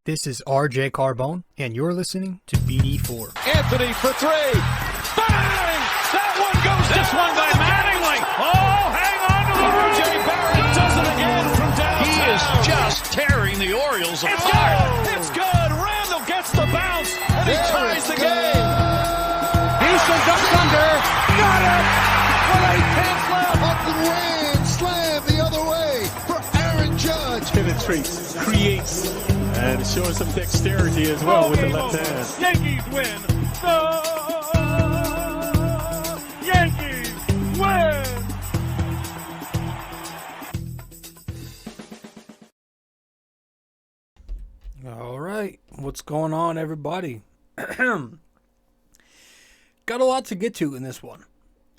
This is RJ Carbone, and you're listening to BD4. Anthony for three. Bang! That one goes down. This one by Mattingly. Oh, hang on to the RJ Barrett does it again from downtown. He is just tearing the Orioles apart. It's good. Randall gets the bounce, and he ties the game. Houston ducks under. Got it! With 8 tenths left. Up and ran. Slam the other way for Aaron Judge. Penetrates, creates, and showing some dexterity as well with the left hand. Yankees win. The Yankees win. All right, what's going on, everybody? Got a lot to get to in this one.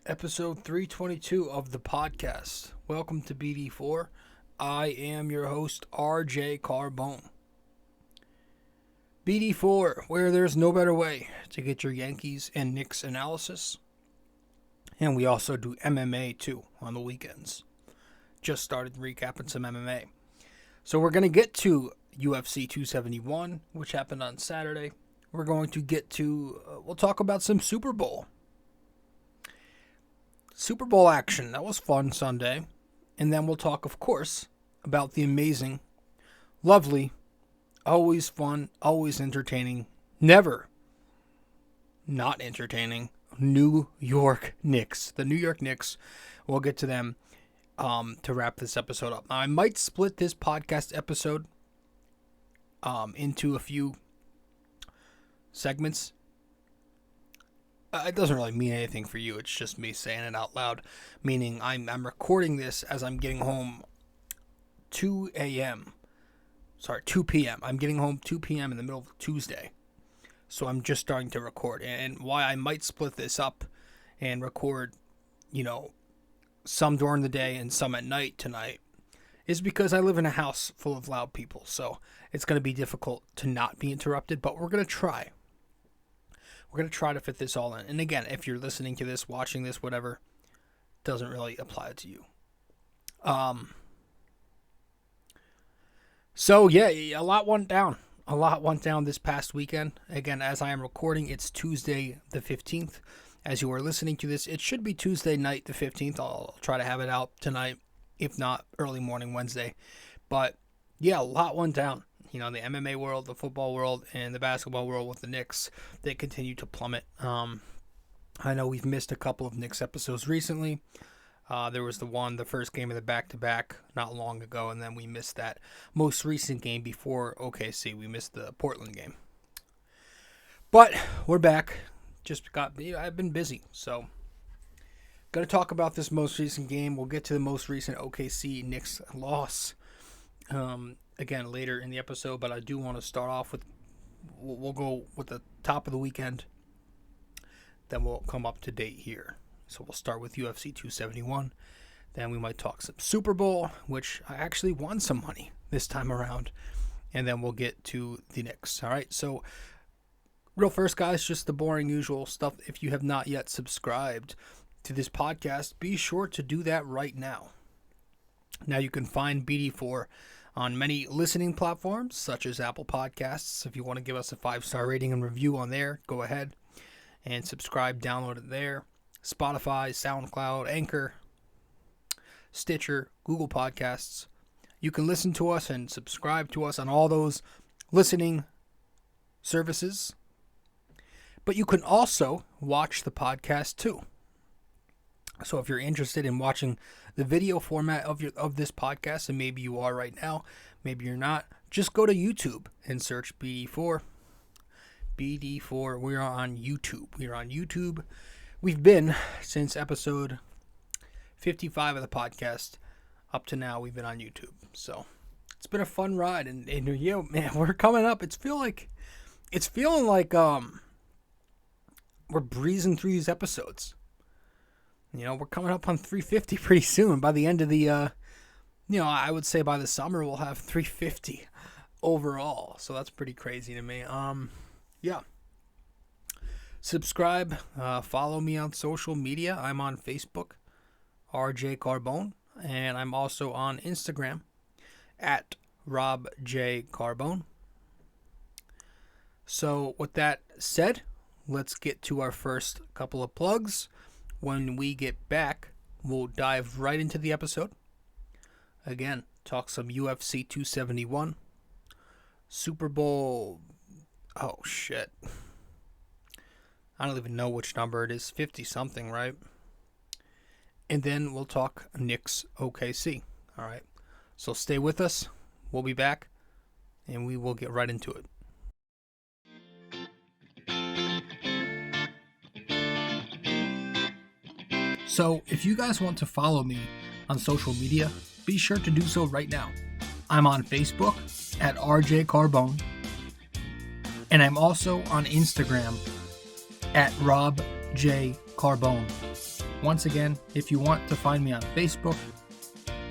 Episode 322 of the podcast. Welcome to BD4. I am your host, RJ Carbone. BD4, where there's no better way to get your Yankees and Knicks analysis. And we also do MMA too on the weekends. Just started recapping some MMA. So we're going to get to UFC 271, which happened on Saturday. We're going to get to, we'll talk about some Super Bowl. Super Bowl action. That was fun Sunday. And then we'll talk, of course, about the amazing, lovely, always fun, always entertaining, never not entertaining New York Knicks. The New York Knicks, we'll get to them to wrap this episode up. Now, I might split this podcast episode into a few segments. It doesn't really mean anything for you. It's just me saying it out loud, meaning I'm recording this as I'm getting home 2 p.m. I'm getting home 2 p.m. in the middle of Tuesday. So I'm just starting to record. And why I might split this up and record, some during the day and some at night tonight is because I live in a house full of loud people. So it's going to be difficult to not be interrupted, but we're going to try. We're going to try to fit this all in. And again, if you're listening to this, watching this, whatever, doesn't really apply to you. So, yeah, a lot went down. A lot went down this past weekend. Again, as I am recording, it's Tuesday the 15th. As you are listening to this, it should be Tuesday night the 15th. I'll try to have it out tonight, if not early morning Wednesday. But, yeah, a lot went down. The MMA world, the football world, and the basketball world with the Knicks, they continue to plummet. I know we've missed a couple of Knicks episodes recently. There was the first game of the back-to-back not long ago, and then we missed that most recent game before OKC. We missed the Portland game. But we're back. I've been busy, so going to talk about this most recent game. We'll get to the most recent OKC Knicks loss again later in the episode, but I do want to start off with, we'll go with the top of the weekend, then we'll come up to date here. So we'll start with UFC 271. Then we might talk some Super Bowl, which I actually won some money this time around. And then we'll get to the Knicks. All right, so real first, guys, just the boring usual stuff. If you have not yet subscribed to this podcast, be sure to do that right now. Now you can find BD4 on many listening platforms, such as Apple Podcasts. If you want to give us a 5-star rating and review on there, go ahead and subscribe, download it there. Spotify, SoundCloud, Anchor, Stitcher, Google Podcasts. You can listen to us and subscribe to us on all those listening services. But you can also watch the podcast too. So if you're interested in watching the video format of this podcast, and maybe you are right now, maybe you're not, just go to YouTube and search BD4. BD4, we're on YouTube. We've been, since episode 55 of the podcast, up to now, we've been on YouTube. So it's been a fun ride, and man, we're coming up. It's feeling like we're breezing through these episodes. We're coming up on 350 pretty soon. By the end of the, I would say by the summer we'll have 350 overall. So that's pretty crazy to me. Yeah. Subscribe, follow me on social media. I'm on Facebook, RJ Carbone, and I'm also on Instagram at Rob J. Carbone. So with that said, let's get to our first couple of plugs. When we get back, we'll dive right into the episode. Again, talk some UFC 271. Super Bowl... Oh, shit. I don't even know which number it is. 50-something, right? And then we'll talk Knicks-OKC. All right. So stay with us. We'll be back, and we will get right into it. So, if you guys want to follow me on social media, be sure to do so right now. I'm on Facebook at rjcarbone, and I'm also on Instagram at rjcarbone. Once again, if you want to find me on Facebook,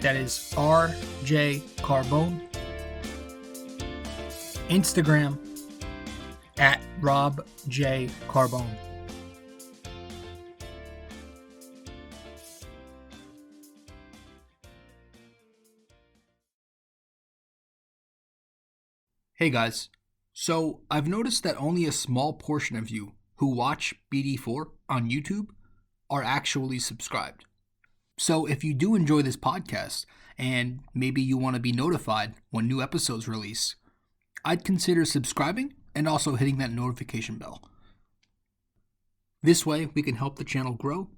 that is rjcarbone. Instagram at robjcarbone. Hey guys, so I've noticed that only a small portion of you who watch BD4 on YouTube are actually subscribed. So if you do enjoy this podcast and maybe you want to be notified when new episodes release, I'd consider subscribing and also hitting that notification bell. This way we can help the channel grow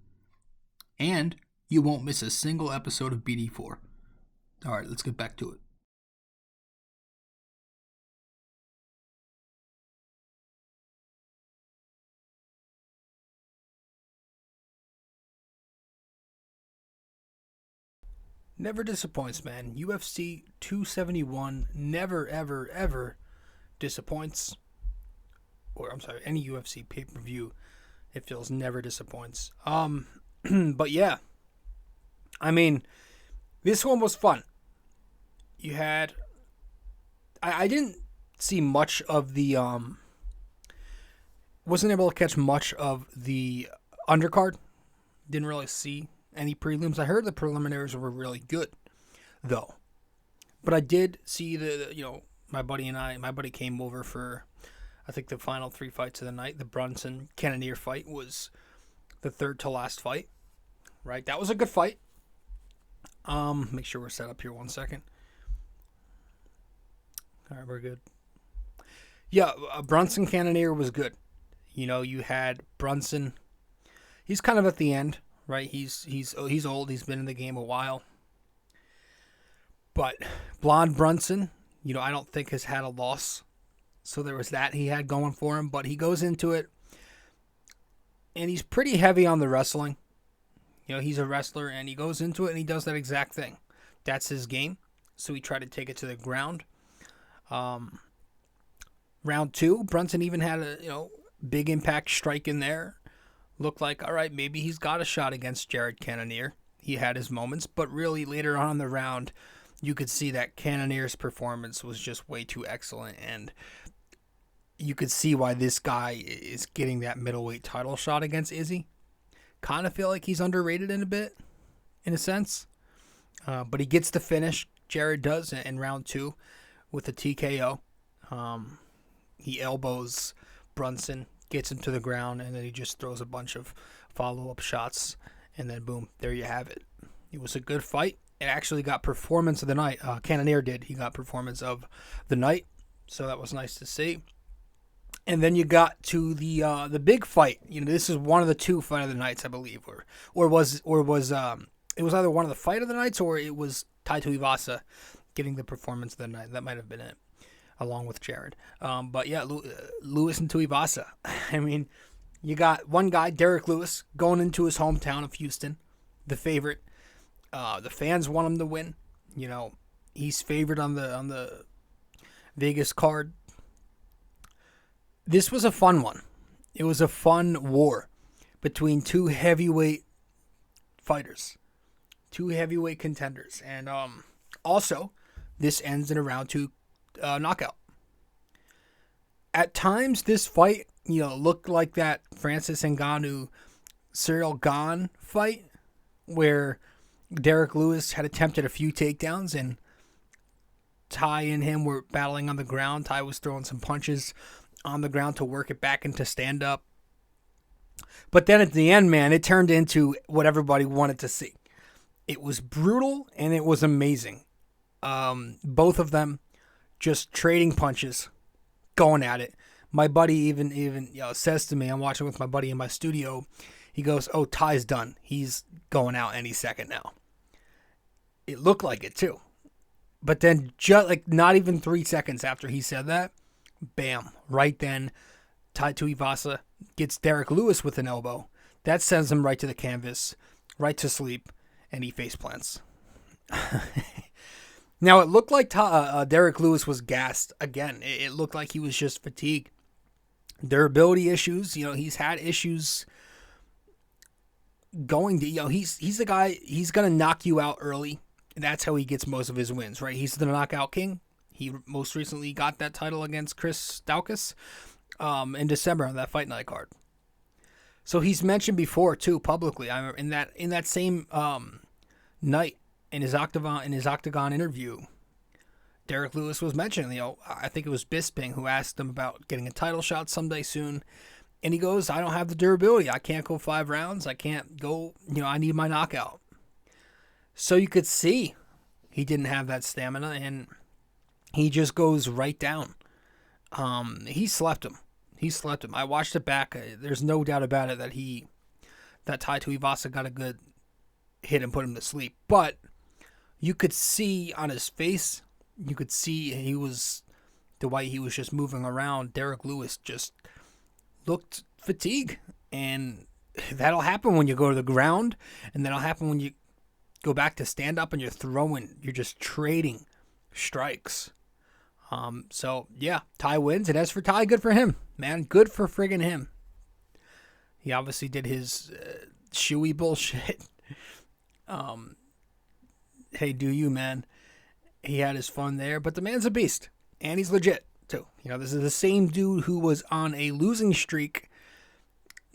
and you won't miss a single episode of BD4. Alright, let's get back to it. Never disappoints, man. UFC 271 never, ever, ever disappoints. Or, I'm sorry, any UFC pay-per-view, it feels never disappoints. But yeah. I mean, this one was fun. You had... I didn't see much of the... wasn't able to catch much of the undercard. Didn't really see any prelims. I heard the preliminaries were really good, though. But I did see my buddy came over for, I think, the final 3 fights of the night. The Brunson-Cannonier fight was the third to last fight, right? That was a good fight. Make sure we're set up here 1 second. All right, we're good. Yeah, Brunson-Cannonier was good. You had Brunson. He's kind of at the end. Right, he's old. He's been in the game a while. But Blonde Brunson, I don't think has had a loss. So there was that he had going for him. But he goes into it, and he's pretty heavy on the wrestling. He's a wrestler, and he goes into it, and he does that exact thing. That's his game. So he tried to take it to the ground. Round 2, Brunson even had a big impact strike in there. Looked like, all right, maybe he's got a shot against Jared Cannonier. He had his moments, but really later on in the round, you could see that Cannonier's performance was just way too excellent, and you could see why this guy is getting that middleweight title shot against Izzy. Kind of feel like he's underrated in a sense, but he gets the finish. Jared does in round 2 with a TKO. He elbows Brunson, gets him to the ground, and then he just throws a bunch of follow-up shots, and then boom, there you have it. It was a good fight. It actually got performance of the night. Cannonier did. He got performance of the night, so that was nice to see. And then you got to the big fight. This is one of the 2 fight of the nights, I believe, or was it was either one of the fight of the nights or it was Tai Tuivasa getting the performance of the night. That might have been it, along with Jared. But yeah, Lewis and Tuivasa. I mean, you got one guy, Derek Lewis, going into his hometown of Houston, the favorite. The fans want him to win. He's favored on the Vegas card. This was a fun one. It was a fun war between 2 heavyweight fighters, 2 heavyweight contenders, and also this ends in a round 2 knockout. At times, this fight, looked like that Francis Ngannou Cyril Gane fight where Derek Lewis had attempted a few takedowns and Ty and him were battling on the ground. Ty was throwing some punches on the ground to work it back into stand-up. But then at the end, man, it turned into what everybody wanted to see. It was brutal and it was amazing. Both of them just trading punches, going at it. My buddy even says to me, I'm watching with my buddy in my studio, he goes, "Oh, Ty's done. He's going out any second now." It looked like it too. But then just like not even 3 seconds after he said that, bam, right then, Tai Tuivasa gets Derek Lewis with an elbow. That sends him right to the canvas, right to sleep, and he face plants. Now, it looked like Derek Lewis was gassed again. It looked like he was just fatigued. Durability issues. He's had issues going to, he's the guy, he's going to knock you out early. That's how he gets most of his wins, right? He's the knockout king. He most recently got that title against Chris Daukaus in December on that Fight Night card. So he's mentioned before too publicly. I remember in that same night in his Octagon interview, Derek Lewis was mentioning. I think it was Bisping who asked him about getting a title shot someday soon, and he goes, "I don't have the durability. I can't go 5 rounds. I can't go. I need my knockout." So you could see he didn't have that stamina, and he just goes right down. He slept him. I watched it back. There's no doubt about it that Tai Tuivasa got a good hit and put him to sleep. But you could see on his face, you could see the way he was just moving around. Derek Lewis just looked fatigued. And that'll happen when you go to the ground, and that'll happen when you go back to stand up and you're just trading strikes. So yeah, Ty wins. And as for Ty, good for him, man. Good for friggin' him. He obviously did his shoey bullshit. Hey, do you, man? He had his fun there, but the man's a beast, and he's legit too. This is the same dude who was on a losing streak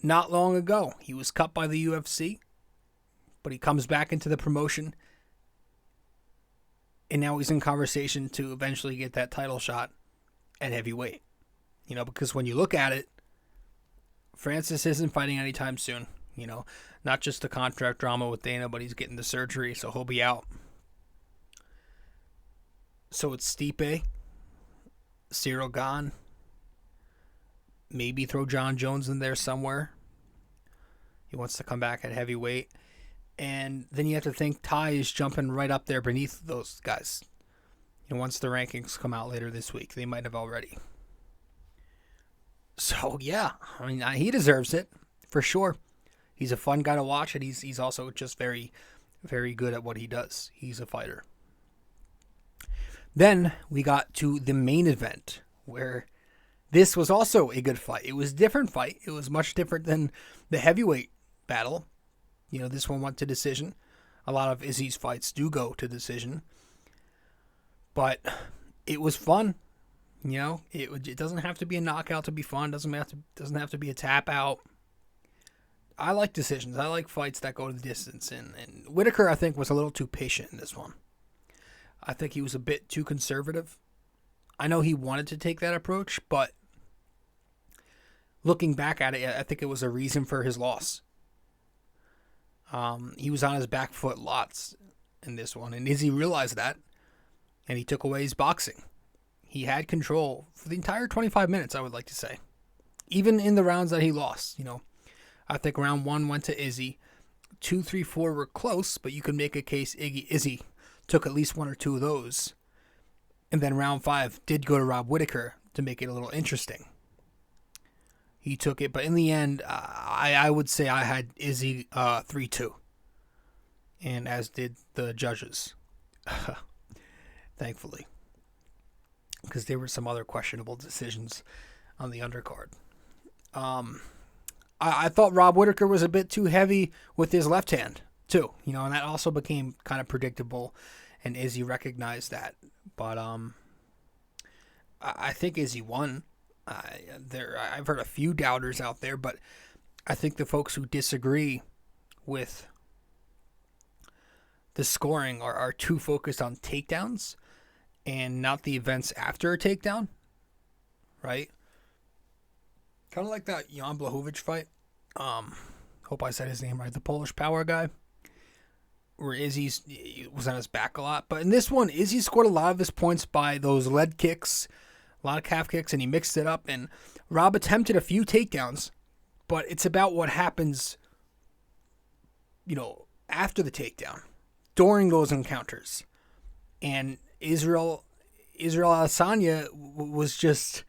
not long ago. He was cut by the UFC, but he comes back into the promotion, and now he's in conversation to eventually get that title shot at heavyweight. Because when you look at it, Francis isn't fighting anytime soon. Not just the contract drama with Dana, but he's getting the surgery, so he'll be out. So it's Stipe, Cyril Gane, maybe throw John Jones in there somewhere. He wants to come back at heavyweight. And then you have to think Ty is jumping right up there beneath those guys. Once the rankings come out later this week, they might have already. So yeah, he deserves it for sure. He's a fun guy to watch, and he's also just very, very good at what he does. He's a fighter. Then we got to the main event, where this was also a good fight. It was a different fight. It was much different than the heavyweight battle. This one went to decision. A lot of Izzy's fights do go to decision. But it was fun. It doesn't have to be a knockout to be fun. Doesn't have to be a tap out. I like decisions. I like fights that go to the distance. And Whittaker, I think, was a little too patient in this one. I think he was a bit too conservative. I know he wanted to take that approach, but looking back at it, I think it was a reason for his loss. He was on his back foot lots in this one, and Izzy realized that, and he took away his boxing. He had control for the entire 25 minutes, I would like to say. Even in the rounds that he lost, I think round 1 went to Izzy. 2, 3, 4 were close, but you could make a case Izzy took at least 1 or 2 of those. And then round 5 did go to Rob Whittaker to make it a little interesting. He took it, but in the end, I would say I had Izzy 3-2. And as did the judges. Thankfully. Because there were some other questionable decisions on the undercard. I thought Rob Whittaker was a bit too heavy with his left hand, too. And that also became kind of predictable, and Izzy recognized that. But I think Izzy won. I've heard a few doubters out there, but I think the folks who disagree with the scoring are too focused on takedowns and not the events after a takedown, right? Kind of like that Jan Blachowicz fight. Hope I said his name right. The Polish power guy. Where Izzy was on his back a lot. But in this one, Izzy scored a lot of his points by those lead kicks, a lot of calf kicks, and he mixed it up. And Rob attempted a few takedowns, but it's about what happens, after the takedown, during those encounters. And Israel Adesanya was just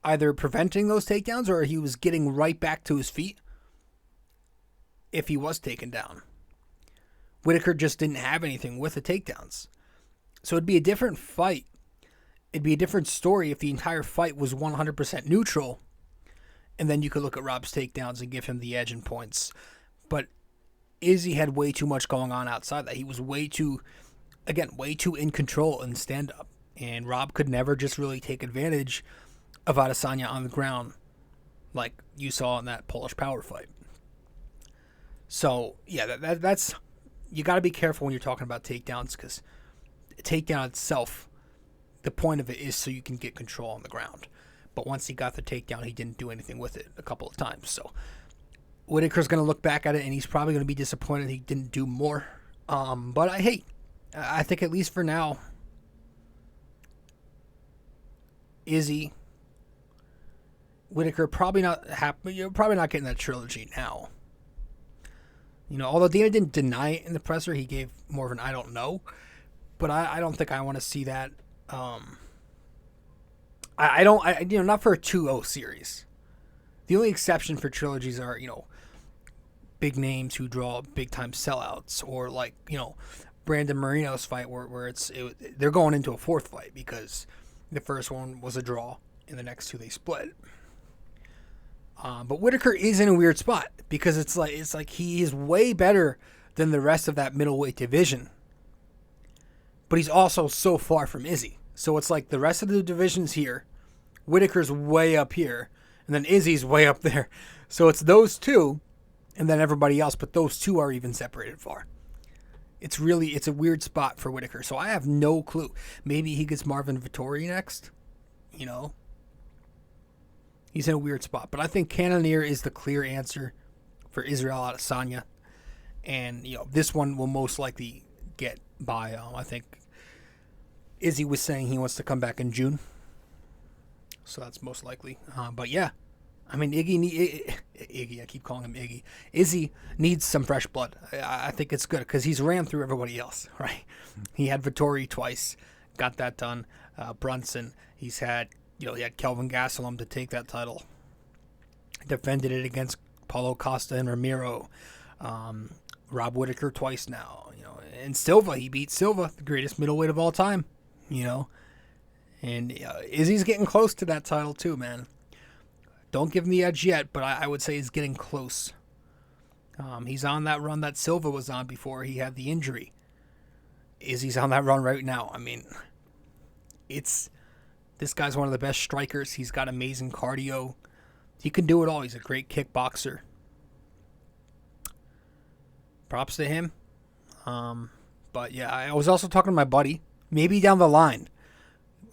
either preventing those takedowns or he was getting right back to his feet if he was taken down. Whittaker just didn't have anything with the takedowns. So it'd be a different fight. It'd be a different story if the entire fight was 100% neutral. And then you could look at Rob's takedowns and give him the edge in points. But Izzy had way too much going on outside that. He was way too in control in stand-up. And Rob could never just really take advantage of Adesanya on the ground like you saw in that Polish power fight. So, yeah, that's... You got to be careful when you're talking about takedowns because takedown itself, the point of it is so you can get control on the ground. But once he got the takedown, he didn't do anything with it a couple of times. So Whittaker's going to look back at it, and he's probably going to be disappointed he didn't do more. But I think at least for now, Izzy, Whittaker probably not happy. You're probably not getting that trilogy now. Although Dana didn't deny it in the presser, he gave more of an I don't know. But I don't think I want to see that. I don't, not for a 2-0 series. The only exception for trilogies are, big names who draw big-time sellouts. Or like, Brandon Moreno's fight where they're going into a fourth fight because the first one was a draw and the next two they split. But Whittaker is in a weird spot because it's like he is way better than the rest of that middleweight division. But he's also so far from Izzy. So it's like the rest of the division's here. Whittaker's way up here. And then Izzy's way up there. So it's those two and then everybody else. But those two are even separated far. It's a weird spot for Whittaker. So I have no clue. Maybe he gets Marvin Vettori next. He's in a weird spot. But I think Cannonier is the clear answer for Israel Adesanya. And, this one will most likely get by, I think Izzy was saying he wants to come back in June. So that's most likely. But yeah, I mean, Iggy, I keep calling him Iggy. Izzy needs some fresh blood. I think it's good because he's ran through everybody else, right? He had Vettori twice, got that done. Brunson, he's had... he had Kelvin Gastelum to take that title. Defended it against Paulo Costa and Ramiro. Rob Whittaker twice now. And Silva, he beat Silva, the greatest middleweight of all time. And Izzy's getting close to that title too, man. Don't give him the edge yet, but I would say he's getting close. He's on that run that Silva was on before he had the injury. Izzy's on that run right now. I mean, this guy's one of the best strikers. He's got amazing cardio. He can do it all. He's a great kickboxer. Props to him. But yeah, I was also talking to my buddy. Maybe down the line,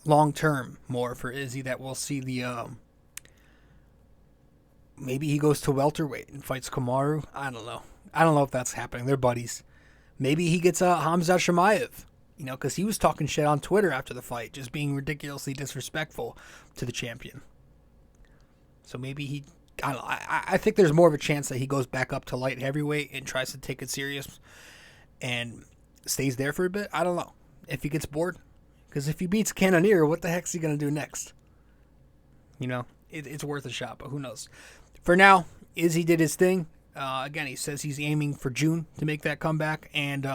long term, more for Izzy, that we'll see the... maybe he goes to welterweight and fights Kamaru. I don't know. I don't know if that's happening. They're buddies. Maybe he gets Hamza Chimaev. Because he was talking shit on Twitter after the fight, just being ridiculously disrespectful to the champion. So maybe I don't know. I think there's more of a chance that he goes back up to light heavyweight and tries to take it serious and stays there for a bit. I don't know if he gets bored. Because if he beats Cannonier, what the heck's he going to do next? It's worth a shot, but who knows? For now, Izzy did his thing. Again, he says he's aiming for June to make that comeback. And,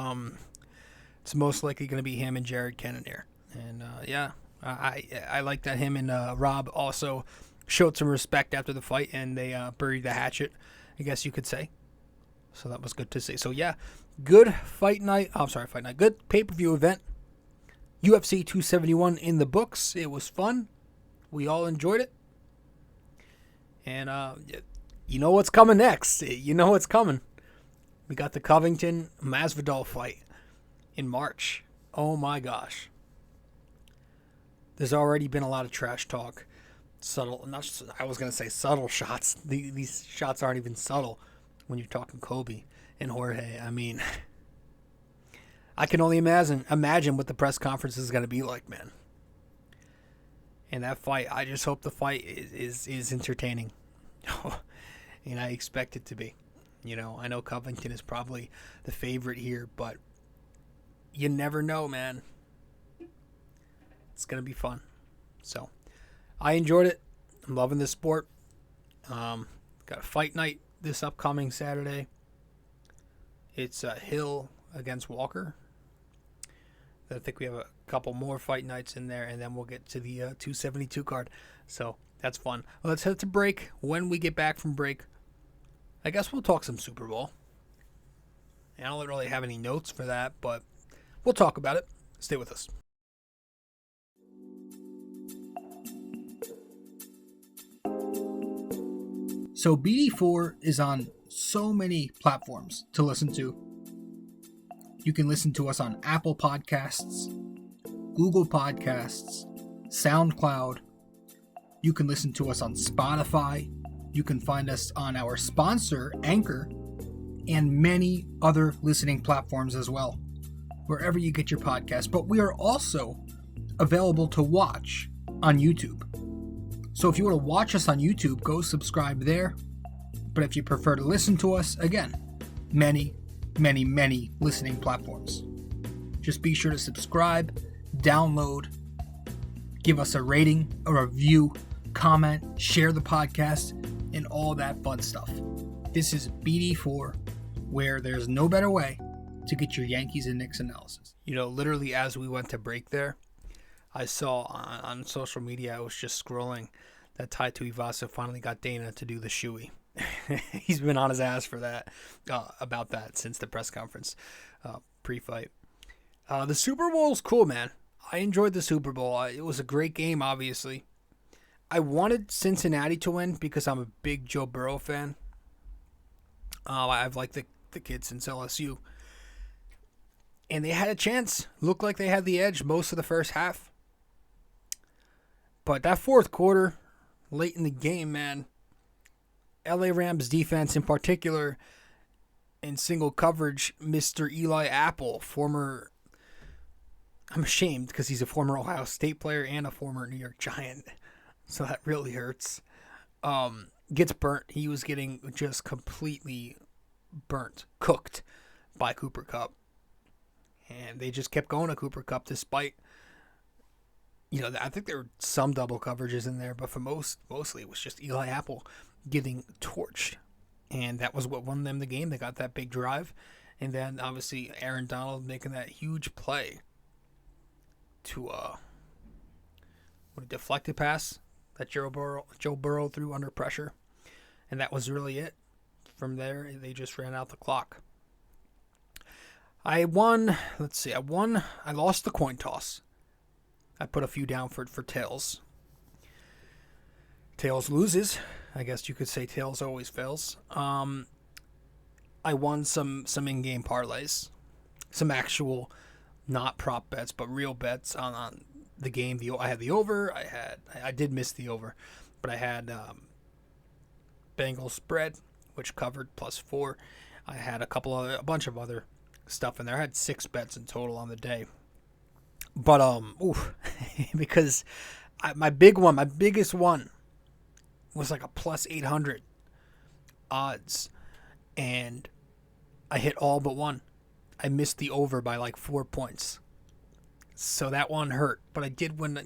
it's most likely going to be him and Jared Cannonier. And, yeah, I like that him and Rob also showed some respect after the fight, and they buried the hatchet, I guess you could say. So that was good to see. So, yeah, good fight night. Good pay-per-view event. UFC 271 in the books. It was fun. We all enjoyed it. And you know what's coming next. You know what's coming. We got the Covington Masvidal fight in March. Oh my gosh. There's already been a lot of trash talk subtle. I was gonna say subtle shots. These shots aren't even subtle when you're talking Kobe and Jorge. I mean, I can only imagine what the press conference is gonna be like, man. And that fight, I just hope the fight is entertaining, and I expect it to be. You know, I know Covington is probably the favorite here, but you never know, man. It's going to be fun. So, I enjoyed it. I'm loving this sport. Got a fight night this upcoming Saturday. It's Hill against Walker. I think we have a couple more fight nights in there, and then we'll get to the 272 card. So, that's fun. Well, let's head to break. When we get back from break, I guess we'll talk some Super Bowl. I don't really have any notes for that, but we'll talk about it. Stay with us. So BD4 is on so many platforms to listen to. You can listen to us on Apple Podcasts, Google Podcasts, SoundCloud. You can listen to us on Spotify. You can find us on our sponsor, Anchor, and many other listening platforms as well, wherever you get your podcast. But we are also available to watch on YouTube. So if you want to watch us on YouTube, go subscribe there. But if you prefer to listen to us, again, many listening platforms. Just be sure to subscribe, download, give us a rating, a review, comment, share the podcast, and all that fun stuff. This is BD4, where there's no better way to get your Yankees and Knicks analysis. You know, literally as we went to break there, I saw on social media, I was just scrolling, that Tai Tuivasa finally got Dana to do the shoey. He's been on his ass for that, about that since the press conference pre-fight. The Super Bowl is cool, man. I enjoyed the Super Bowl. It was a great game, obviously. I wanted Cincinnati to win because I'm a big Joe Burrow fan. I've liked the kid since LSU. And they had a chance. Looked like they had the edge most of the first half. But that fourth quarter, late in the game, man, LA Rams defense in particular, in single coverage, Mr. Eli Apple, I'm ashamed because he's a former Ohio State player and a former New York Giant. So that really hurts. Gets burnt. He was getting just completely burnt, cooked by Cooper Kupp. And they just kept going to Cooper Kupp despite, you know, I think there were some double coverages in there, but for mostly it was just Eli Apple getting torched. And that was what won them the game. They got that big drive. And then obviously Aaron Donald making that huge play to a deflected pass that Joe Burrow threw under pressure. And that was really it. From there, they just ran out the clock. I lost the coin toss. I put a few down for tails. Tails loses. I guess you could say tails always fails. I won some in-game parlays. Some actual, not prop bets, but real bets on the game. I had the over. I did miss the over, but I had Bengals spread, which covered +4. I had a bunch of other stuff in there. I had 6 bets in total on the day. But because my biggest one was like a +800 odds, and I hit all but one. I missed the over by like 4 points. So that one hurt, but I did win,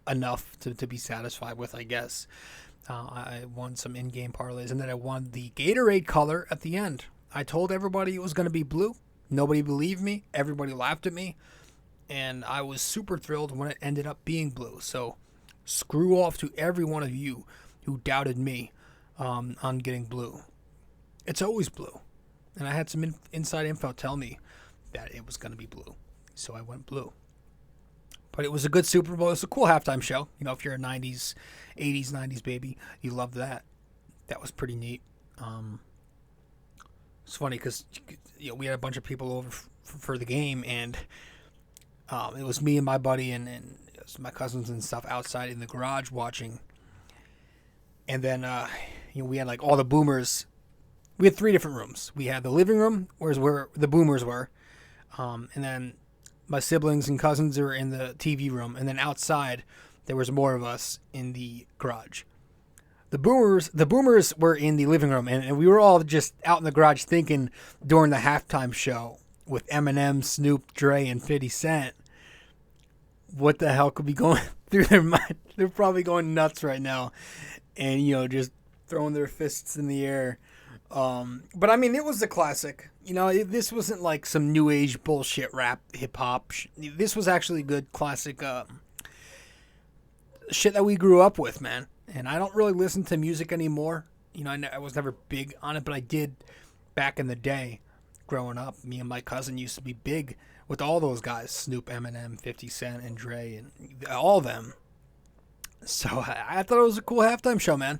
enough to be satisfied with, I guess. I won some in-game parlays, and then I won the Gatorade color at the end. I told everybody it was going to be blue. Nobody believed me. Everybody laughed at me, and I was super thrilled when it ended up being blue. So screw off to every one of you who doubted me on getting blue. It's always blue, and I had some inside info tell me that it was going to be blue, so I went blue. But it was a good Super Bowl. It was a cool halftime show. If you're a 80s, 90s baby, you love that. That was pretty neat. It's funny because we had a bunch of people over for the game, and it was me and my buddy and it was my cousins and stuff outside in the garage watching. And then we had like all the boomers. We had 3 different rooms. We had the living room, where the boomers were, and then my siblings and cousins were in the TV room, and then outside there was more of us in the garage. The boomers were in the living room, and we were all just out in the garage thinking during the halftime show with Eminem, Snoop, Dre, and 50 Cent, what the hell could be going through their mind? They're probably going nuts right now, and just throwing their fists in the air. But I mean, it was a classic. This wasn't like some new age bullshit rap, hip hop. This was actually good classic shit that we grew up with, man. And I don't really listen to music anymore. I was never big on it, but I did back in the day growing up. Me and my cousin used to be big with all those guys, Snoop, Eminem, 50 Cent, and Dre, and all of them. So I thought it was a cool halftime show, man.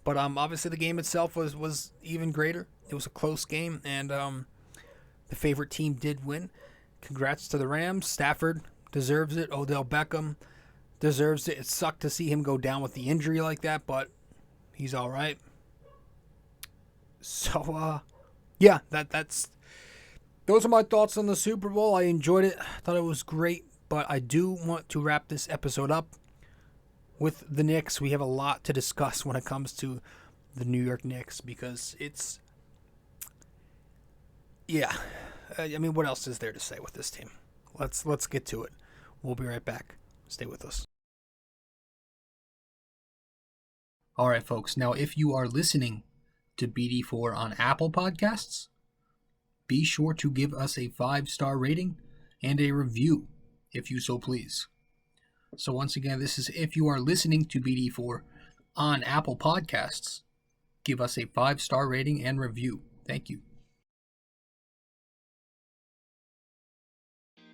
But obviously the game itself was even greater. It was a close game, and the favorite team did win. Congrats to the Rams. Stafford deserves it. Odell Beckham deserves it. It sucked to see him go down with the injury like that, but he's all right. So, yeah, that's those are my thoughts on the Super Bowl. I enjoyed it. I thought it was great, but I do want to wrap this episode up with the Knicks. We have a lot to discuss when it comes to the New York Knicks because it's, yeah. I mean, what else is there to say with this team? Let's get to it. We'll be right back. Stay with us. All right, folks. Now, if you are listening to BD4 on Apple Podcasts, be sure to give us a 5-star rating and a review, if you so please. So once again, this is if you are listening to BD4 on Apple Podcasts, give us a 5-star rating and review. Thank you.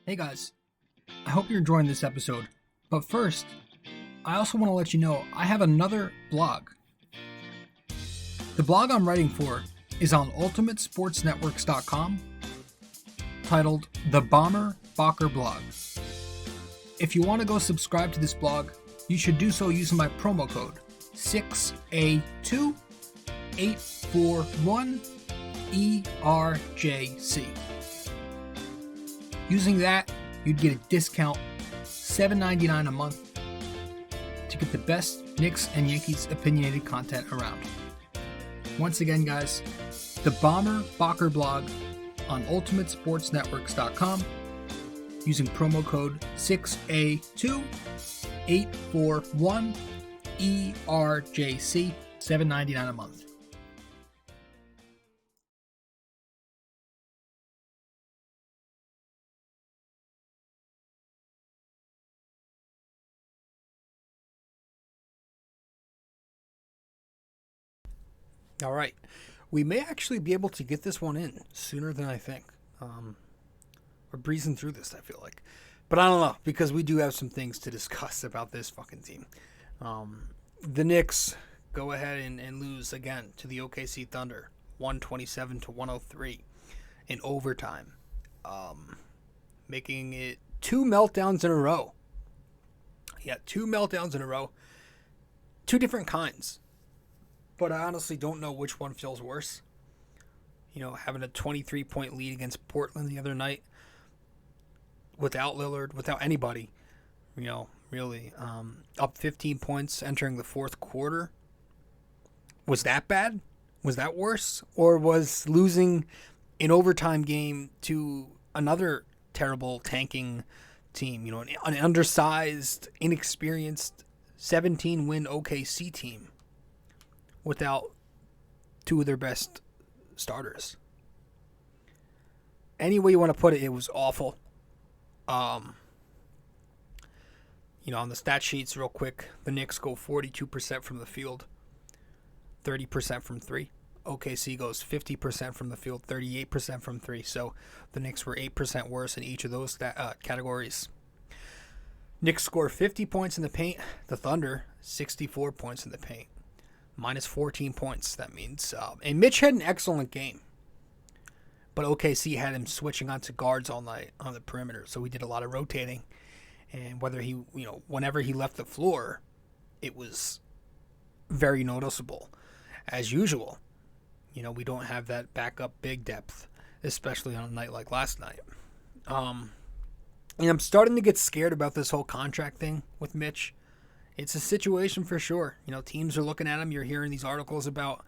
Hey guys, I hope you're enjoying this episode. But first, I also want to let you know I have another blog. The blog I'm writing for is on ultimatesportsnetworks.com, titled The Bomber Bacher Blog. If you want to go subscribe to this blog, you should do so using my promo code 6A2841ERJC. Using that, you'd get a discount, $7.99 a month, to get the best Knicks and Yankees opinionated content around. Once again, guys, the Bomber Bacher blog on ultimatesportsnetworks.com using promo code 6A2841ERJC, $7.99 a month. All right. We may actually be able to get this one in sooner than I think. We're breezing through this, I feel like. But I don't know, because we do have some things to discuss about this fucking team. The Knicks go ahead and lose again to the OKC Thunder, 127-103 in overtime, making it 2 meltdowns in a row. Yeah, 2 meltdowns in a row. 2 different kinds. But I honestly don't know which one feels worse. Having a 23-point lead against Portland the other night without Lillard, without anybody, really. Up 15 points entering the fourth quarter. Was that bad? Was that worse? Or was losing an overtime game to another terrible tanking team, an undersized, inexperienced 17-win OKC team without 2 of their best starters? Any way you want to put it, it was awful. On the stat sheets real quick, the Knicks go 42% from the field, 30% from 3. OKC goes 50% from the field, 38% from 3. So the Knicks were 8% worse in each of those categories. Knicks score 50 points in the paint. The Thunder, 64 points in the paint. Minus 14 points, that means. And Mitch had an excellent game. But OKC had him switching onto guards all night on the perimeter. So he did a lot of rotating. And whenever he left the floor, it was very noticeable. As usual, we don't have that backup big depth, especially on a night like last night. And I'm starting to get scared about this whole contract thing with Mitch. It's a situation for sure. Teams are looking at him. You're hearing these articles about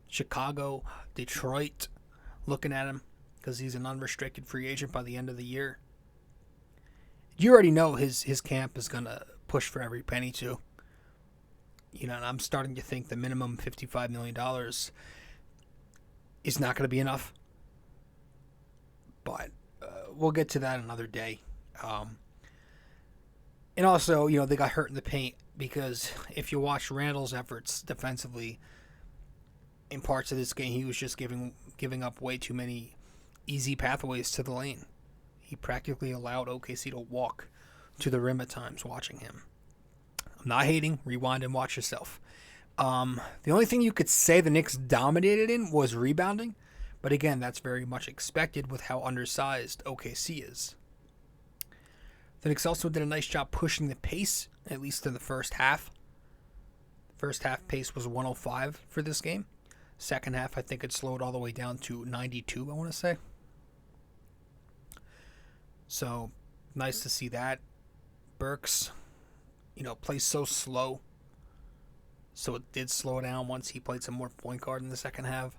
Chicago, Detroit looking at him because he's an unrestricted free agent by the end of the year. You already know his camp is going to push for every penny too. And I'm starting to think the minimum $55 million is not going to be enough. But we'll get to that another day. And also, they got hurt in the paint because if you watch Randall's efforts defensively in parts of this game, he was just giving up way too many easy pathways to the lane. He practically allowed OKC to walk to the rim at times watching him. I'm not hating. Rewind and watch yourself. The only thing you could say the Knicks dominated in was rebounding. But again, that's very much expected with how undersized OKC is. The Knicks also did a nice job pushing the pace, at least in the first half. First half pace was 105 for this game. Second half, I think it slowed all the way down to 92, I want to say. So, nice to see that. Burks, plays so slow. So it did slow down once he played some more point guard in the second half.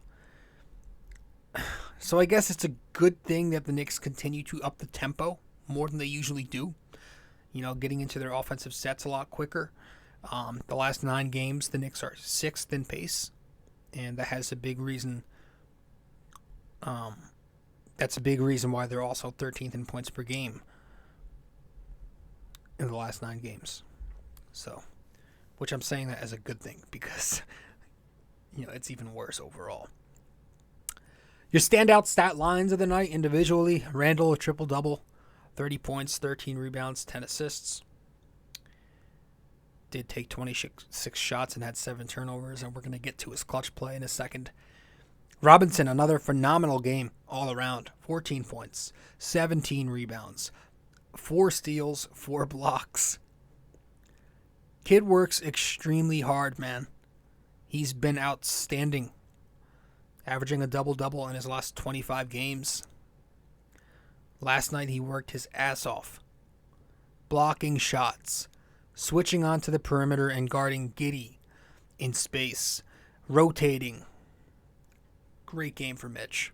So I guess it's a good thing that the Knicks continue to up the tempo more than they usually do. Getting into their offensive sets a lot quicker. The last 9 games, the Knicks are 6th in pace. And that has a big reason. That's a big reason why they're also 13th in points per game in the last 9 games. So, which I'm saying that as a good thing because, it's even worse overall. Your standout stat lines of the night individually: Randall, a triple-double, 30 points, 13 rebounds, 10 assists. Did take 26 shots and had 7 turnovers, and we're going to get to his clutch play in a second. Robinson, another phenomenal game all around. 14 points, 17 rebounds, 4 steals, 4 blocks. Kid works extremely hard, man. He's been outstanding, averaging a double-double in his last 25 games. Last night he worked his ass off, blocking shots, switching onto the perimeter and guarding Giddey in space, rotating. Great game for Mitch.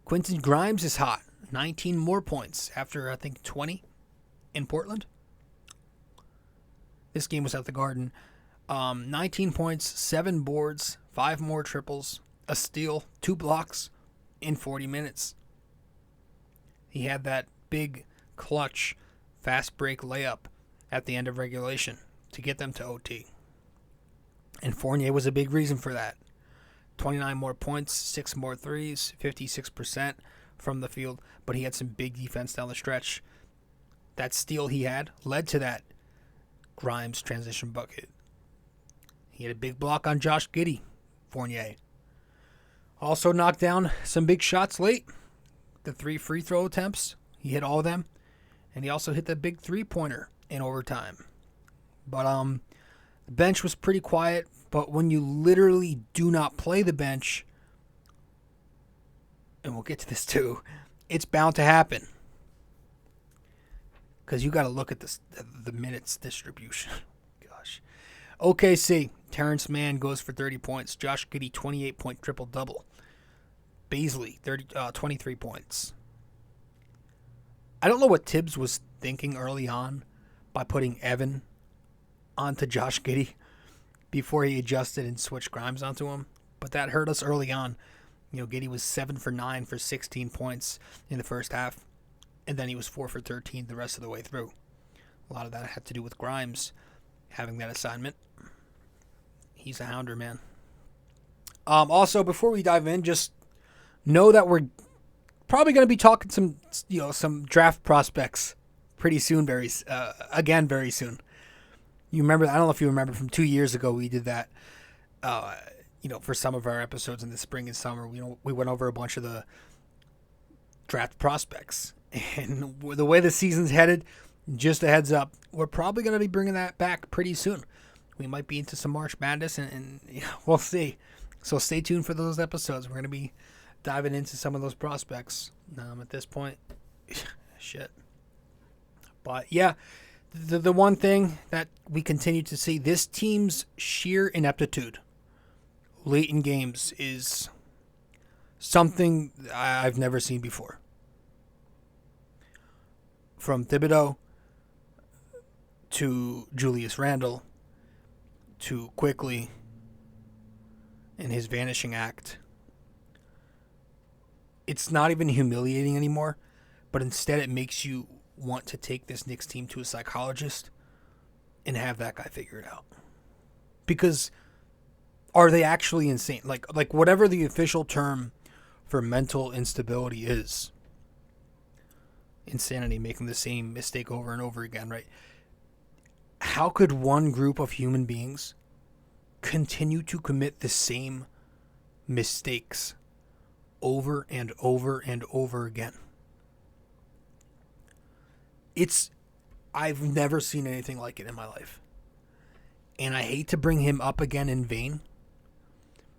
Quentin Grimes is hot. 19 more points after, I think, 20 in Portland. This game was at the Garden. 19 points, 7 boards, 5 more triples, a steal, 2 blocks in 40 minutes. He had that big, clutch, fast break layup at the end of regulation to get them to OT. And Fournier was a big reason for that. 29 more points, 6 more threes, 56% from the field, but he had some big defense down the stretch. That steal he had led to that Grimes transition bucket. He had a big block on Josh Giddey, Fournier. Also knocked down some big shots late. The 3 free throw attempts, he hit all of them. And he also hit the big 3-pointer in overtime. But the bench was pretty quiet. But when you literally do not play the bench, and we'll get to this too, it's bound to happen. Because you got to look at the minutes distribution. Gosh. OKC, Terrence Mann goes for 30 points. Josh Giddey, 28-point triple-double. Baisley, 23 points. I don't know what Tibbs was thinking early on by putting Evan onto Josh Giddey before he adjusted and switched Grimes onto him. But that hurt us early on. Giddey was 7 for 9 for 16 points in the first half. And then he was 4 for 13 the rest of the way through. A lot of that had to do with Grimes having that assignment. He's a hounder, man. Also, before we dive in, just know that we're probably going to be talking some draft prospects pretty soon, very soon. You remember, I don't know if you remember from 2 years ago, we did that, for some of our episodes in the spring and summer. We went over a bunch of the draft prospects. And the way the season's headed, just a heads up, we're probably going to be bringing that back pretty soon. We might be into some March Madness, and we'll see. So stay tuned for those episodes. We're going to be diving into some of those prospects at this point. Shit. But yeah, the one thing that we continue to see, this team's sheer ineptitude late in games is something I've never seen before. From Thibodeau to Julius Randle to Quickly and his vanishing act. It's not even humiliating anymore, but instead it makes you want to take this Knicks team to a psychologist and have that guy figure it out. Because are they actually insane? Like whatever the official term for mental instability is, insanity, making the same mistake over and over again, right? How could one group of human beings continue to commit the same mistakes over and over and over again? I've never seen anything like it in my life. And I hate to bring him up again in vain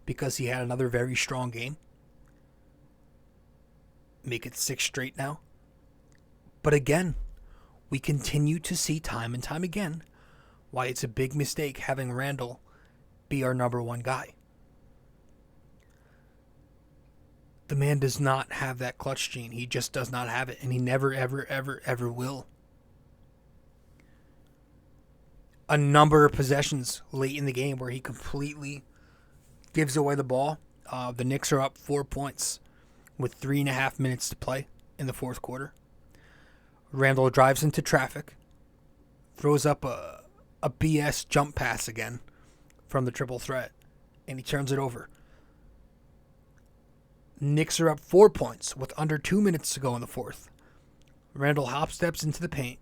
because he had another very strong game. Make it 6 straight now. But again, we continue to see time and time again why it's a big mistake having Randle be our number one guy. The man does not have that clutch gene. He just does not have it, and he never, ever, ever, ever will. A number of possessions late in the game where he completely gives away the ball. The Knicks are up 4 points with 3.5 minutes to play in the fourth quarter. Randle drives into traffic, throws up a BS jump pass again from the triple threat, and he turns it over. Knicks are up 4 points with under 2 minutes to go in the fourth. Randle hop steps into the paint,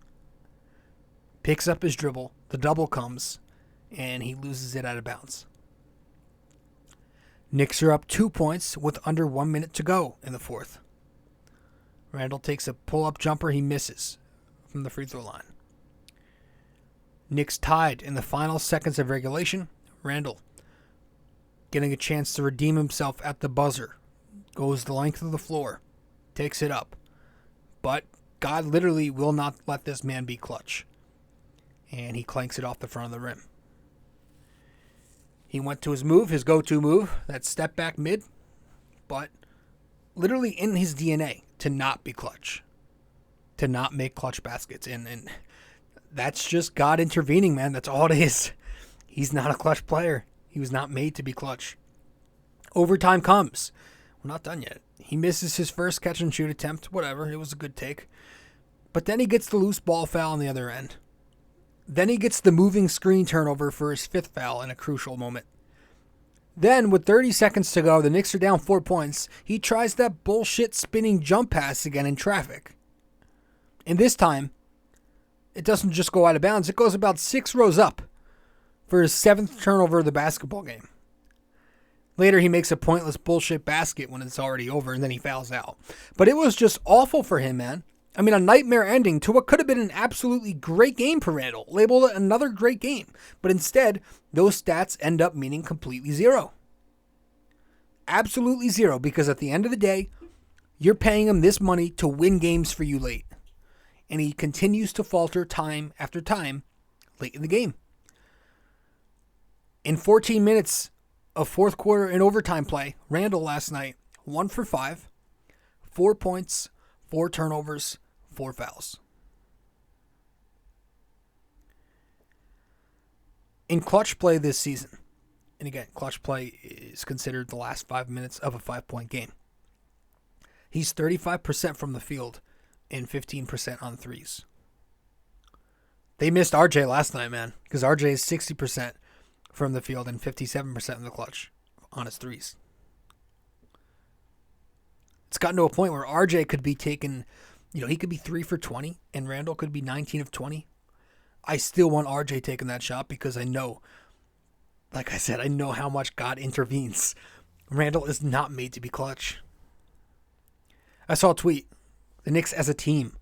picks up his dribble, the double comes, and he loses it out of bounds. Knicks are up 2 points with under 1 minute to go in the fourth. Randle takes a pull-up jumper he misses from the free throw line. Knicks tied in the final seconds of regulation. Randle, getting a chance to redeem himself at the buzzer, goes the length of the floor, takes it up. But God literally will not let this man be clutch. And he clanks it off the front of the rim. He went to his move, his go-to move, that step back mid, but literally in his DNA to not be clutch, to not make clutch baskets. And that's just God intervening, man. That's all it is. He's not a clutch player. He was not made to be clutch. Overtime comes. We're not done yet. He misses his first catch and shoot attempt. Whatever. It was a good take. But then he gets the loose ball foul on the other end. Then he gets the moving screen turnover for his 5th foul in a crucial moment. Then, with 30 seconds to go, the Knicks are down 4 points. He tries that bullshit spinning jump pass again in traffic. And this time, it doesn't just go out of bounds. It goes about 6 rows up for his 7th turnover of the basketball game. Later, he makes a pointless bullshit basket when it's already over, and then he fouls out. But it was just awful for him, man. I mean, a nightmare ending to what could have been an absolutely great game for Randle. Labeled it another great game. But instead, those stats end up meaning completely zero. Absolutely zero, because at the end of the day, you're paying him this money to win games for you late. And he continues to falter time after time late in the game. In 14 minutes of fourth quarter and overtime play, Randle last night, 1 for 5, 4 points, 4 turnovers, 4 fouls. In clutch play this season, and again, clutch play is considered the last 5 minutes of a 5-point game. He's 35% from the field and 15% on threes. They missed RJ last night, man, because RJ is 60% from the field and 57% in the clutch on his threes. It's gotten to a point where RJ could be taken, he could be 3 for 20 and Randle could be 19 of 20. I still want RJ taking that shot because I know, like I said, I know how much God intervenes. Randle is not made to be clutch. I saw a tweet. The Knicks as a team,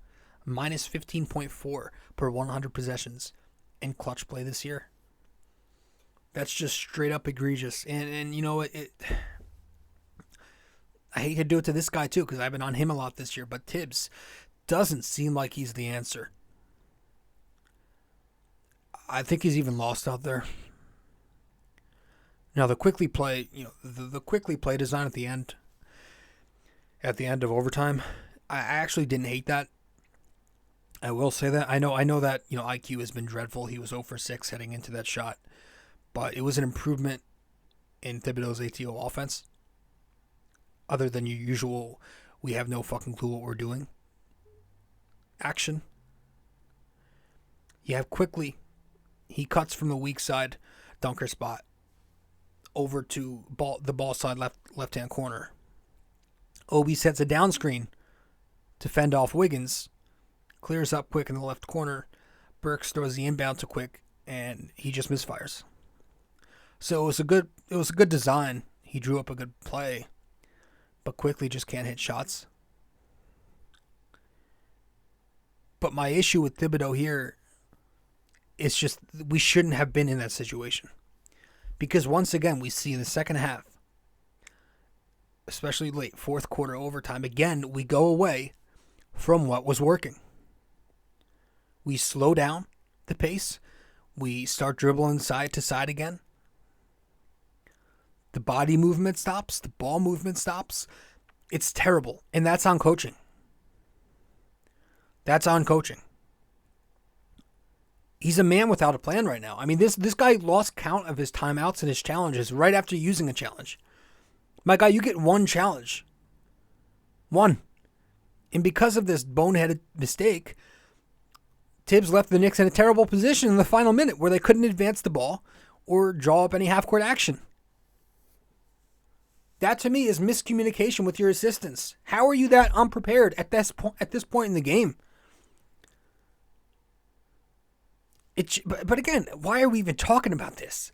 minus 15.4 per 100 possessions in clutch play this year. That's just straight up egregious. And you know what? I hate to do it to this guy too because I've been on him a lot this year, but Tibbs doesn't seem like he's the answer. I think he's even lost out there. Now the quickly play, the quickly play design at the end of overtime, I actually didn't hate that. I will say that. I know that, IQ has been dreadful. He was 0 for 6 heading into that shot. But it was an improvement in Thibodeau's ATO offense. Other than your usual, we have no fucking clue what we're doing action. You have quickly, he cuts from the weak side dunker spot over to the ball side left-hand corner. Obi sets a down screen to fend off Wiggins. Clears up quick in the left corner. Burks throws the inbound to Quick, and he just misfires. So it was a good design. He drew up a good play, but Quickly just can't hit shots. But my issue with Thibodeau here is just we shouldn't have been in that situation. Because once again, we see in the second half, especially late fourth quarter overtime, again, we go away from what was working. We slow down the pace. We start dribbling side to side again. The body movement stops. The ball movement stops. It's terrible. And that's on coaching. That's on coaching. He's a man without a plan right now. I mean, this guy lost count of his timeouts and his challenges right after using a challenge. My guy, you get one challenge. One. And because of this boneheaded mistake, Tibbs left the Knicks in a terrible position in the final minute where they couldn't advance the ball or draw up any half-court action. That, to me, is miscommunication with your assistants. How are you that unprepared at this point in the game? But again, why are we even talking about this?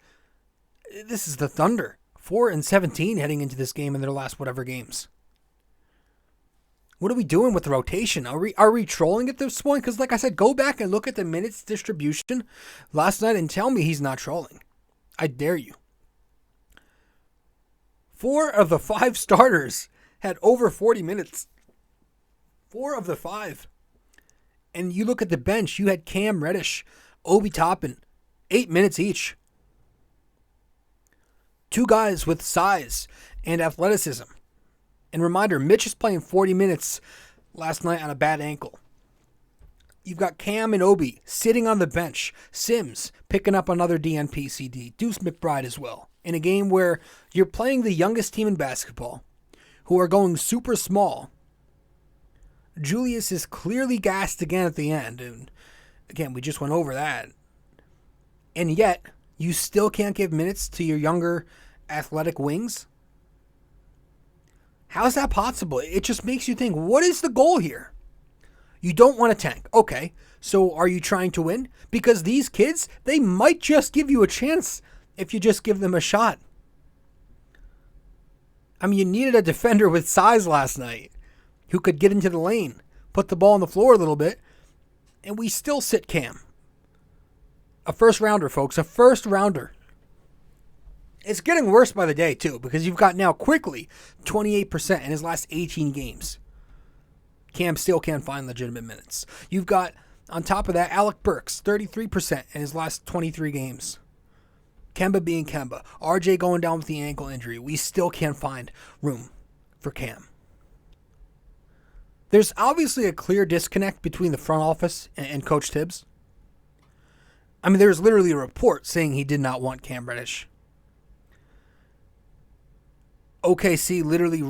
This is the Thunder. 4-17 heading into this game in their last whatever games. What are we doing with the rotation? Are we trolling at this point? Because like I said, go back and look at the minutes distribution last night and tell me he's not trolling. I dare you. 4 of the 5 starters had over 40 minutes. 4 of the 5. And you look at the bench, you had Cam Reddish, Obi Toppin, 8 minutes each. 2 guys with size and athleticism. And reminder, Mitch is playing 40 minutes last night on a bad ankle. You've got Cam and Obi sitting on the bench. Sims picking up another DNP CD. Deuce McBride as well. In a game where you're playing the youngest team in basketball, who are going super small. Julius is clearly gassed again at the end. And again, we just went over that. And yet, you still can't give minutes to your younger athletic wings? How is that possible? It just makes you think, what is the goal here? You don't want to tank. Okay, so are you trying to win? Because these kids, they might just give you a chance if you just give them a shot. I mean, you needed a defender with size last night who could get into the lane, put the ball on the floor a little bit, and we still sit Cam. A first rounder, folks, a first rounder. It's getting worse by the day, too, because you've got now quickly 28% in his last 18 games. Cam still can't find legitimate minutes. You've got, on top of that, Alec Burks, 33% in his last 23 games. Kemba being Kemba. RJ going down with the ankle injury. We still can't find room for Cam. There's obviously a clear disconnect between the front office and Coach Tibbs. I mean, there's literally a report saying he did not want Cam Reddish. OKC literally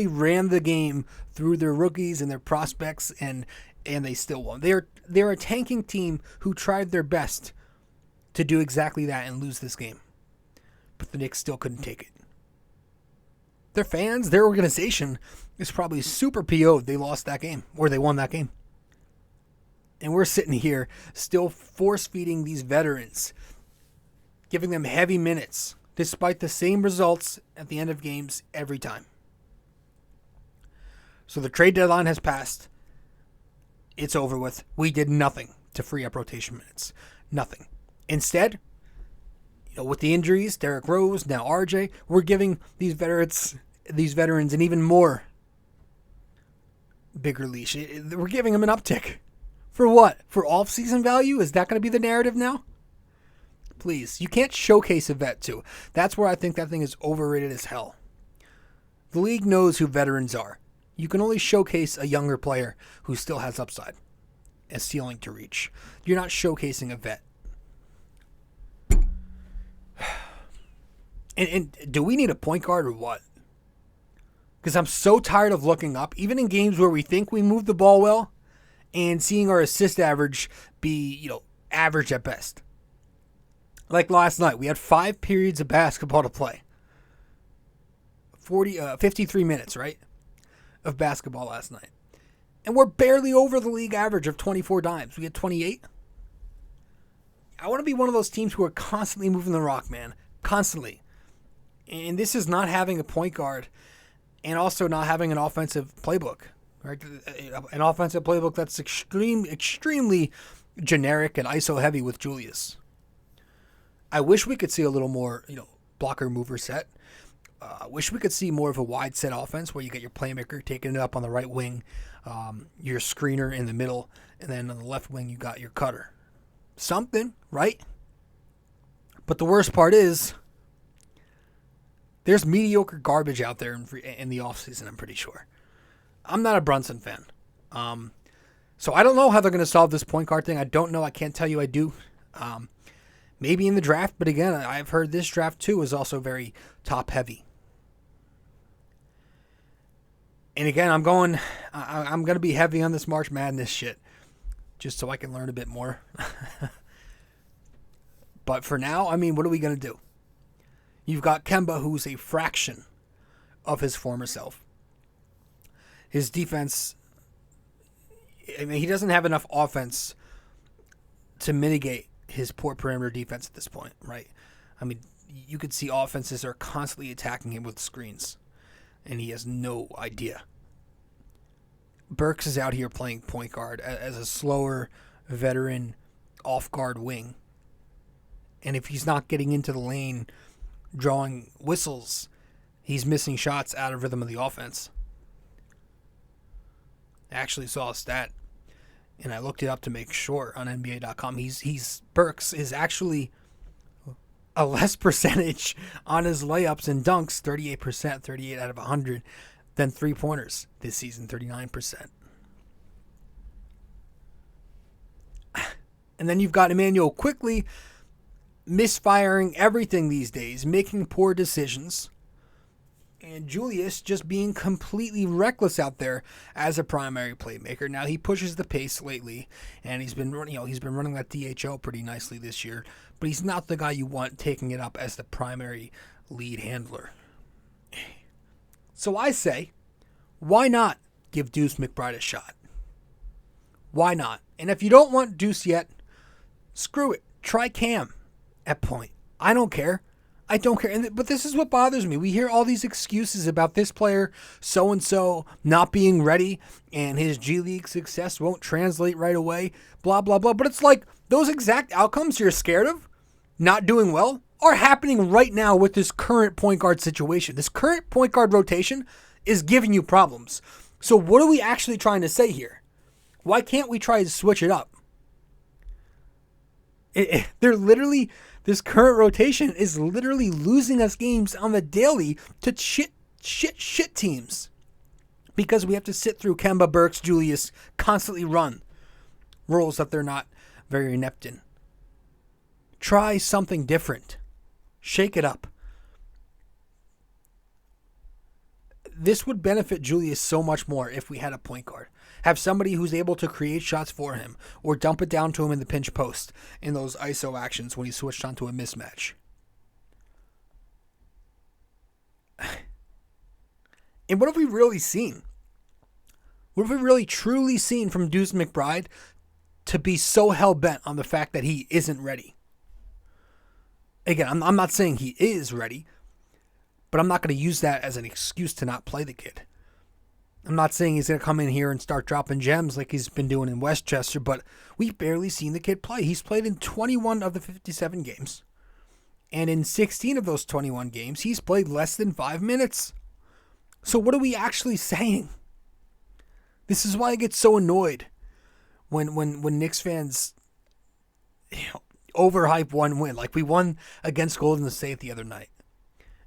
ran the game through their rookies and their prospects, and they still won. They're a tanking team who tried their best to do exactly that and lose this game. But the Knicks still couldn't take it. Their fans, their organization is probably super PO'd they lost that game, or they won that game. And we're sitting here still force-feeding these veterans, giving them heavy minutes, despite the same results at the end of games every time. So the trade deadline has passed. It's over with. We did nothing to free up rotation minutes. Nothing. Instead, with the injuries, Derrick Rose, now RJ, we're giving these veterans an even more bigger leash. We're giving them an uptick. For what? For off-season value? Is that going to be the narrative now? Please. You can't showcase a vet too. That's where I think that thing is overrated as hell. The league knows who veterans are. You can only showcase a younger player who still has upside, a ceiling to reach. You're not showcasing a vet. And do we need a point guard or what? Because I'm so tired of looking up, even in games where we think we move the ball well, and seeing our assist average be, average at best. Like last night, we had 5 periods of basketball to play. 53 minutes, right, of basketball last night. And we're barely over the league average of 24 dimes. We had 28. I want to be one of those teams who are constantly moving the rock, man. Constantly. And this is not having a point guard and also not having an offensive playbook. Right? An offensive playbook that's extremely generic and ISO heavy with Julius. I wish we could see a little more, blocker mover set. I wish we could see more of a wide set offense where you get your playmaker taking it up on the right wing, your screener in the middle, and then on the left wing you got your cutter. Something, right? But the worst part is there's mediocre garbage out there in the offseason, I'm pretty sure. I'm not a Brunson fan. So I don't know how they're going to solve this point guard thing. I don't know. I can't tell you I do. Maybe in the draft, but again, I've heard this draft too is also very top heavy. And again, I'm going to be heavy on this March Madness shit just so I can learn a bit more. But for now, what are we going to do? You've got Kemba, who's a fraction of his former self. His defense, he doesn't have enough offense to mitigate his poor perimeter defense at this point, right? You could see offenses are constantly attacking him with screens, and he has no idea. Burks is out here playing point guard as a slower veteran off-guard wing. And if he's not getting into the lane, drawing whistles, he's missing shots out of rhythm of the offense. I actually saw a stat, and I looked it up to make sure on NBA.com. Burks is actually a less percentage on his layups and dunks, 38%, 38 out of 100, than three-pointers this season, 39%. And then you've got Emmanuel quickly misfiring everything these days, making poor decisions, and Julius just being completely reckless out there as a primary playmaker. Now he pushes the pace lately, and he's been running that DHO pretty nicely this year, but he's not the guy you want taking it up as the primary lead handler. So I say, why not give Deuce McBride a shot? Why not? And if you don't want Deuce yet, screw it. Try Cam at point. I don't care. But this is what bothers me. We hear all these excuses about this player, so-and-so, not being ready, and his G League success won't translate right away, blah, blah, blah. But it's like those exact outcomes you're scared of, not doing well, are happening right now with this current point guard situation. This current point guard rotation is giving you problems. So what are we actually trying to say here? Why can't we try to switch it up? This current rotation is literally losing us games on the daily to shit teams. Because we have to sit through Kemba, Burks, Julius, constantly run roles that they're not very inept in. Try something different. Shake it up. This would benefit Julius so much more if we had a point guard. Have somebody who's able to create shots for him or dump it down to him in the pinch post in those ISO actions when he switched onto a mismatch. And what have we really seen? What have we really truly seen from Deuce McBride to be so hell-bent on the fact that he isn't ready? Again, I'm not saying he is ready, but I'm not going to use that as an excuse to not play the kid. I'm not saying he's going to come in here and start dropping gems like he's been doing in Westchester, but we've barely seen the kid play. He's played in 21 of the 57 games, And in 16 of those 21 games, he's played less than 5 minutes. So what are we actually saying? This is why I get so annoyed when Knicks fans overhype one win. Like we won against Golden State the other night.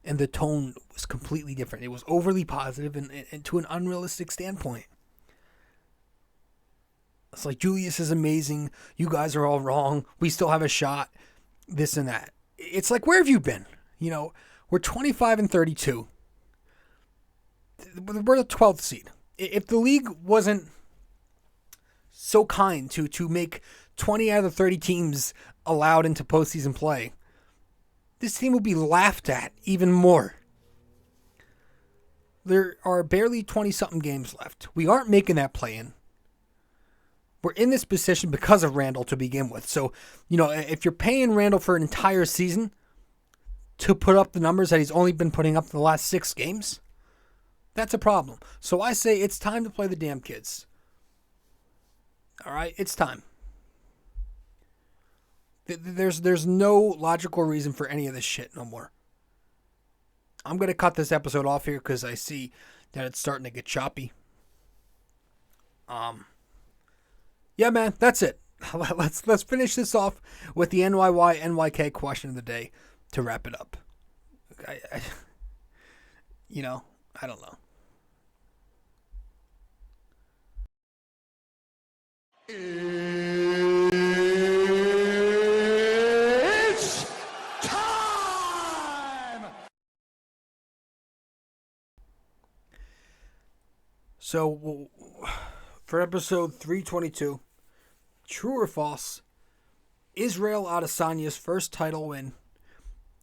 And the tone was completely different. It was overly positive and to an unrealistic standpoint. It's like, Julius is amazing. You guys are all wrong. We still have a shot. This and that. It's like, where have you been? We're 25-32. We're the 12th seed. If the league wasn't so kind to make 20 out of the 30 teams allowed into postseason play, this team would be laughed at even more. There are barely 20-something games left. We aren't making that play-in. We're in this position because of Randall to begin with. So, if you're paying Randall for an entire season to put up the numbers that he's only been putting up the last 6 games, that's a problem. So I say it's time to play the damn kids. All right? It's time. There's no logical reason for any of this shit no more. I'm going to cut this episode off here because I see that it's starting to get choppy. Yeah, man, that's it. Let's finish this off with the NYY-NYK question of the day to wrap it up. I don't know. It's time! So, for episode 322, true or false, Israel Adesanya's first title win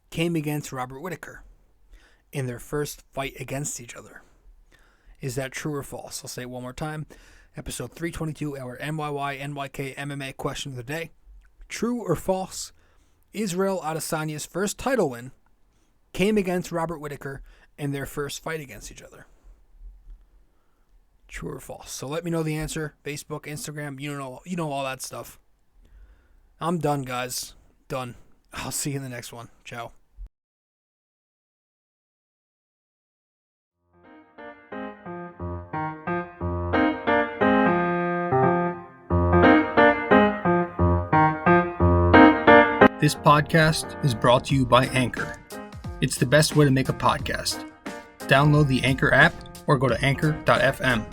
came against Robert Whittaker in their first fight against each other. Is that true or false? I'll say it one more time. Episode 322, our NYY-NYK-MMA question of the day. True or false, Israel Adesanya's first title win came against Robert Whittaker in their first fight against each other. True or false? So let me know the answer. Facebook, Instagram, you know all that stuff. I'm done, guys. Done. I'll see you in the next one. Ciao. This podcast is brought to you by Anchor. It's the best way to make a podcast. Download the Anchor app or go to anchor.fm.